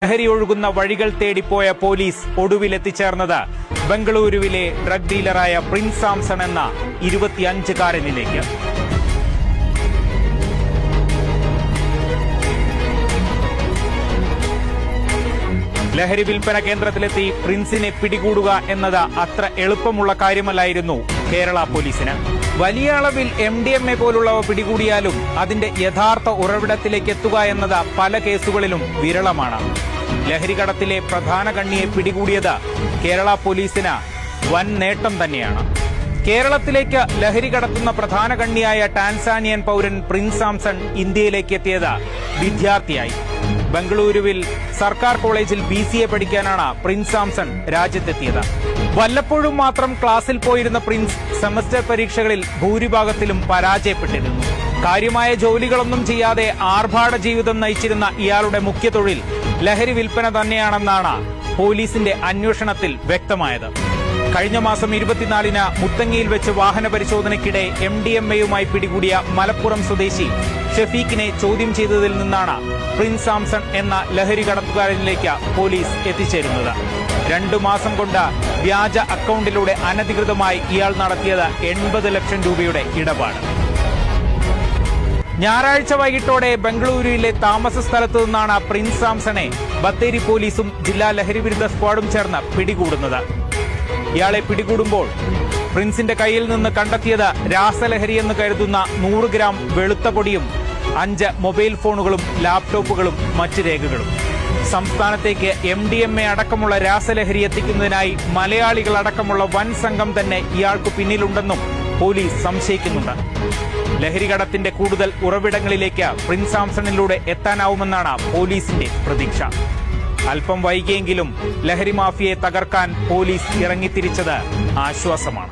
ലഹരി ഒഴുകുന്ന വഴികൾ തേടിപ്പോയ പോലീസ് ഒടുവിലെത്തിച്ചേർന്നത് ബംഗളൂരുവിലെ ഡ്രഗ് ഡീലറായ പ്രിൻസ് സാംസൺ എന്ന 25-കാരനിലേക്ക്. ലഹരി വിൽപ്പന കേന്ദ്രത്തിലെത്തി പ്രിൻസിനെ പിടികൂടുക എന്നത് അത്ര എളുപ്പമുള്ള കാര്യമല്ലായിരുന്നു കേരള പോലീസിന്. വലിയ അളവിൽ MDMA പോലുള്ളവ പിടികൂടിയാലും അതിന്റെ യഥാർത്ഥ ഉറവിടത്തിലേക്ക് എത്തുക എന്നത് പല കേസുകളിലും വിരളമാണ്. ലഹരികടത്തിലെ പ്രധാന കണ്ണിയെ പിടികൂടിയത് കേരള പോലീസിന് വൻ നേട്ടം തന്നെയാണ്. കേരളത്തിലേക്ക് ലഹരി കടത്തുന്ന പ്രധാന കണ്ണിയായ ടാൻസാനിയൻ പൗരൻ പ്രിൻസ് സാംസൺ ഇന്ത്യയിലേക്ക് എത്തിയത് വിദ്യാർത്ഥിയായി. ബംഗളൂരുവിൽ സർക്കാർ കോളേജിൽ BCA പഠിക്കാനാണ് പ്രിൻസ് സാംസൺ രാജ്യത്തെത്തിയത്. വല്ലപ്പോഴും മാത്രം ക്ലാസ്സിൽ പോയിരുന്ന പ്രിൻസ് സെമസ്റ്റർ പരീക്ഷകളിൽ ഭൂരിഭാഗത്തിലും പരാജയപ്പെട്ടിരുന്നു. കാര്യമായ ജോലികളൊന്നും ചെയ്യാതെ ആർഭാട ജീവിതം നയിച്ചിരുന്ന ഇയാളുടെ മുഖ്യ തൊഴിൽ ലഹരി വിൽപ്പന തന്നെയാണെന്നാണ് പോലീസിന്റെ അന്വേഷണത്തിൽ വ്യക്തമായത്. കഴിഞ്ഞ മാസം 24-ന് മുത്തങ്ങയിൽ വെച്ച് വാഹന പരിശോധനയ്ക്കിടെ MDMAയുമായി പിടികൂടിയ മലപ്പുറം സ്വദേശി ഷെഫീഖിനെ ചോദ്യം ചെയ്തതിൽ നിന്നാണ് പ്രിൻസ് സാംസൺ എന്ന ലഹരി കടത്തുകാരനിലേക്ക് പോലീസ് എത്തിച്ചേരുന്നത്. 2 മാസം കൊണ്ട് വ്യാജ അക്കൗണ്ടിലൂടെ അനധികൃതമായി ഇയാൾ നടത്തിയത് 80 ലക്ഷം രൂപയുടെ ഇടപാട്. ഞായറാഴ്ച വൈകിട്ടോടെ ബംഗളൂരുവിലെ താമസ സ്ഥലത്തു നിന്നാണ് പ്രിൻസ് സാംസണെ ബത്തേരി പോലീസും ജില്ലാ ലഹരിവിരുദ്ധ സ്ക്വാഡും ചേർന്ന് പിടികൂടുന്നത്. ഇയാളെ പിടികൂടുമ്പോൾ പ്രിൻസിന്റെ കയ്യിൽ നിന്ന് കണ്ടെത്തിയത് രാസലഹരി എന്ന് കരുതുന്ന 100 ഗ്രാം വെളുത്ത പൊടിയും 5 മൊബൈൽ ഫോണുകളും ലാപ്ടോപ്പുകളും മറ്റ് രേഖകളും. സംസ്ഥാനത്തേക്ക് MDMA അടക്കമുള്ള രാസലഹരി എത്തിക്കുന്നതിനായി മലയാളികൾ അടക്കമുള്ള വൻ സംഘം തന്നെ ഇയാൾക്ക് പിന്നിലുണ്ടെന്നും പോലീസ് സംശയിക്കുന്നുണ്ട്. ലഹരികടത്തിന്റെ കൂടുതൽ ഉറവിടങ്ങളിലേക്ക് പ്രിൻസ് സാംസണിലൂടെ എത്താനാവുമെന്നാണ് പോലീസിന്റെ പ്രതീക്ഷ. അല്പം വൈകിയെങ്കിലും ലഹരി മാഫിയയെ തകർക്കാൻ പോലീസ് ഇറങ്ങിത്തിരിച്ചത് ആശ്വാസമാണ്.